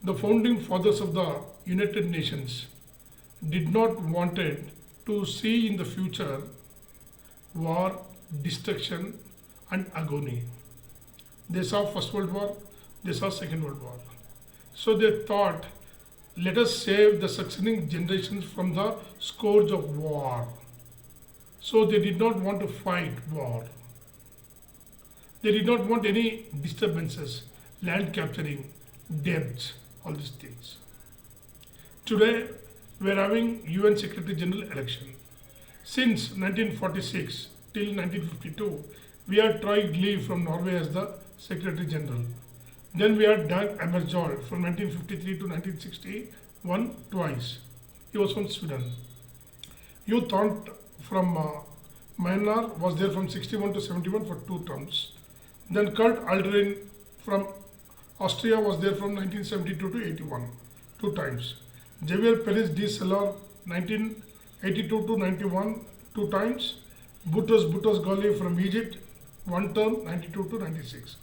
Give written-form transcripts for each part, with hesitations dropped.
The founding fathers of the United Nations did not wanted to see in the future war, destruction and agony. They saw First World War, they saw Second World War. So they thought, let us save the succeeding generations from the scourge of war. So they did not want to fight war. They did not want any disturbances, land capturing, debts, all these things. Today, we are having UN Secretary General election. Since 1946 till 1952, we had Troy Glee from Norway as the Secretary General. Then we had Dag Hammarskjöld from 1953 to 1961 twice. He was from Sweden. Hugh Thant from Myanmar was there from 61 to 71 for 2 terms. Then Kurt Aldrin from Austria was there from 1972 to 81, 2 times. Javier Perez de Salor 1982 to 91, 2 times. Boutros Boutros-Ghali from Egypt, 1 term, 92 to 96.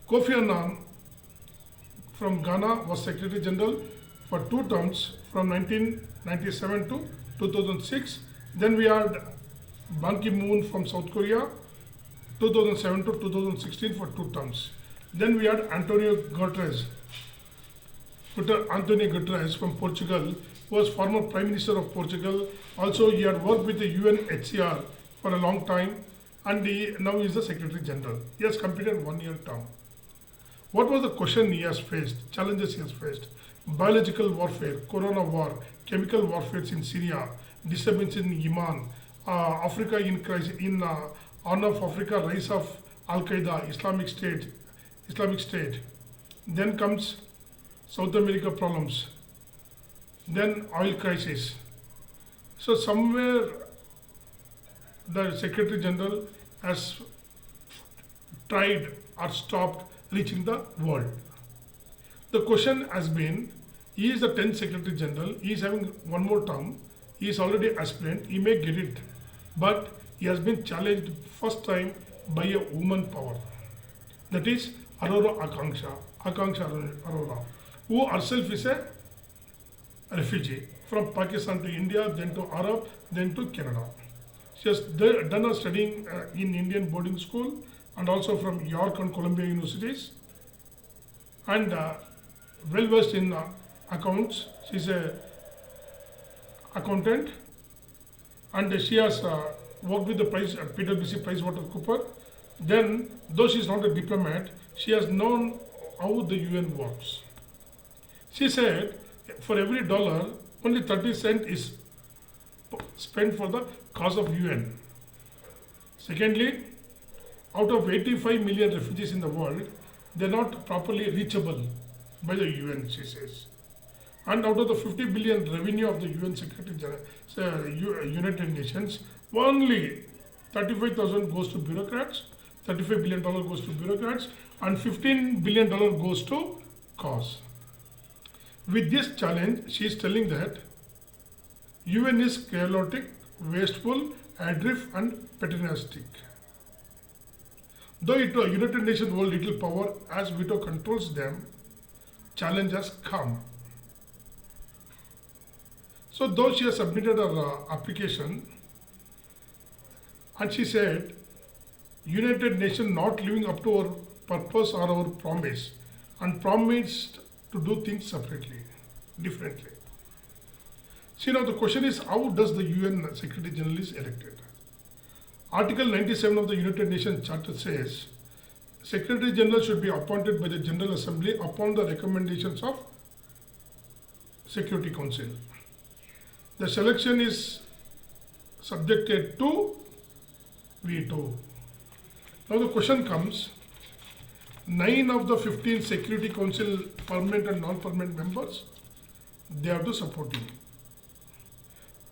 Kofi Annan from Ghana was Secretary General for 2 terms from 1997 to 2006. Then we had Ban Ki-moon from South Korea, 2007 to 2016 for 2 terms. Then we had Antonio Guterres from Portugal, who was former Prime Minister of Portugal. Also, he had worked with the UNHCR for a long time, and now he is the Secretary General. He has completed 1-year term. What was the question he has faced, challenges he has faced? Biological warfare, Corona war, chemical warfare in Syria, disturbance in Yemen, Africa in crisis, in Horn of Africa, rise of Al-Qaeda, Islamic State. Then comes South America problems. Then oil crisis. So somewhere the Secretary General has tried or stopped reaching the world. The question has been, he is the 10th Secretary General, he is having 1 more term, he is already aspirant, he may get it, but he has been challenged first time by a woman power. That is Akansha Arora, who herself is a refugee from Pakistan to India, then to Arab, then to Canada. She has done her studying in Indian boarding school and also from York and Columbia universities, and well versed in accounts. She is a accountant, and she has worked with the PwC PricewaterhouseCoopers. Then, though she is not a diplomat, she has known how the UN works. She said, for every dollar, only 30 cents is spent for the cause of UN. Secondly, out of 85 million refugees in the world, they are not properly reachable by the UN, she says. And out of the 50 billion revenue of the UN Secretary General, United Nations, only 35,000 goes to bureaucrats, $35 billion goes to bureaucrats, and $15 billion goes to cause. With this challenge, she is telling that UN is chaotic, wasteful, adrift, and paternalistic. Though United Nations hold little power as veto controls them, challenge has come. So though she has submitted her application, and she said, United Nations not living up to our purpose or our promise, and promised to do things separately, differently. See, now the question is, how does the UN Secretary General is elected? Article 97 of the United Nations Charter says, Secretary General should be appointed by the General Assembly upon the recommendations of Security Council. The selection is subjected to veto. Now the question comes, 9 of the 15 Security Council permanent and non-permanent members, they have to support him.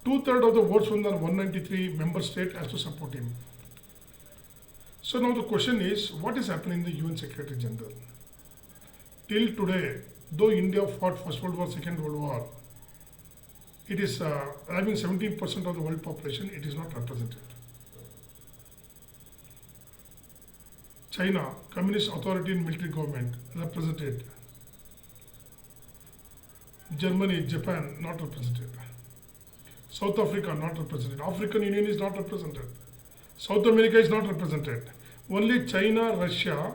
2/3 of the votes from the 193 member state has to support him. So now the question is, what is happening in the UN Secretary General? Till today, though India fought First World War, Second World War, it is having 17% of the world population, it is not represented. China, communist authority and military government, represented. Germany, Japan not represented. South Africa not represented. African Union is not represented. South America is not represented. Only China, Russia,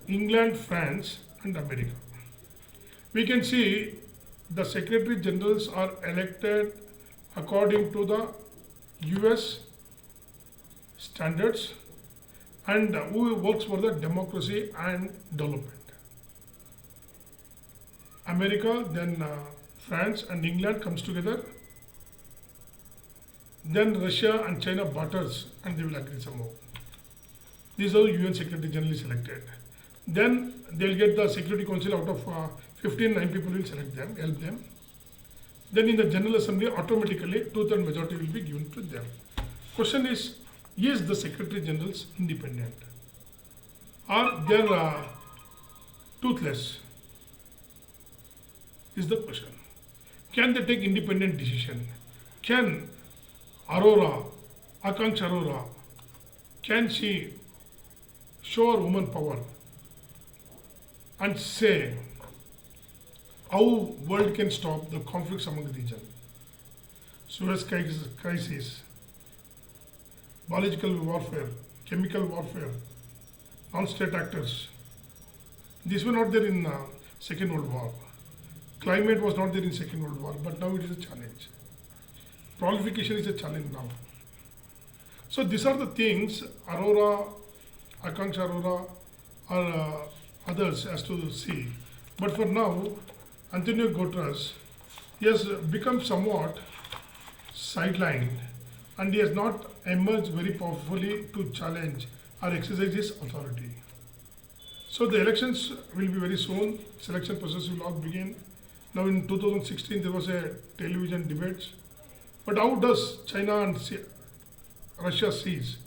England, France and America. We can see the Secretary Generals are elected according to the US standards and who works for the democracy and development. America, then France and England comes together. Then Russia and China barters and they will agree somehow. These are UN Secretary General is selected. Then they will get the Security Council out of 15, 9 people will select them, help them. Then in the General Assembly automatically 2/3 majority will be given to them. Question is the Secretary Generals independent? Or they are toothless? Is the question. Can they take independent decision? Can Arora, Akansha Arora, can she show her woman power and say how world can stop the conflicts among the region? Suez crisis, biological warfare, chemical warfare, non-state actors. These were not there in Second World War. Climate was not there in Second World War, but now it is a challenge. Proliferation is a challenge now. So these are the things Arora, Akansha Arora or others has to see. But for now, Antonio Guterres, he has become somewhat sidelined and he has not emerged very powerfully to challenge or exercise his authority. So the elections will be very soon. Selection process will all begin. Now in 2016 there was a television debate. But how does China and Russia sees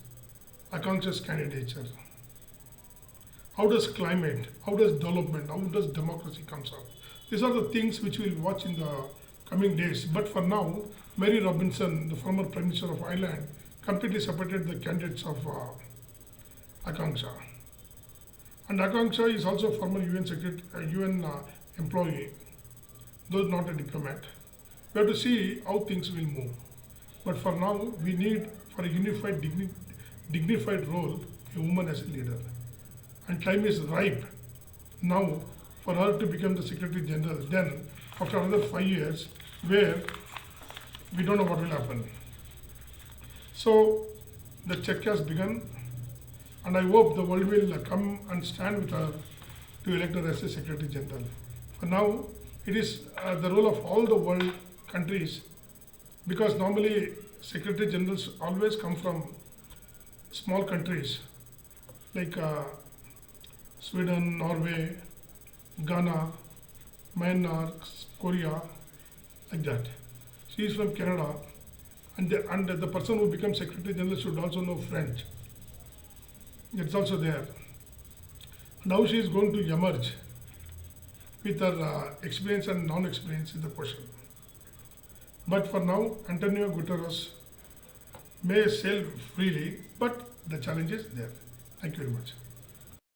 Akansha's candidature? How does climate, how does development, how does democracy comes up? These are the things which we'll watch in the coming days. But for now, Mary Robinson, the former Prime Minister of Ireland, completely separated the candidates of Akansha. And Akansha is also former UN employee, though not a diplomat. We have to see how things will move. But for now, we need, for a unified, dignified role, a woman as a leader. And time is ripe now for her to become the Secretary General. Then, after another 5 years, where we don't know what will happen. So, the check has begun, and I hope the world will come and stand with her to elect her as a Secretary General. For now, it is the role of all the world countries, because normally Secretary Generals always come from small countries like Sweden, Norway, Ghana, Myanmar, Korea, like that. She is from Canada, and the person who becomes Secretary General should also know French. It's also there. Now she is going to emerge with her experience and non-experience in the question. But for now, Antonio Guterres may sail freely, but the challenge is there. Thank you very much.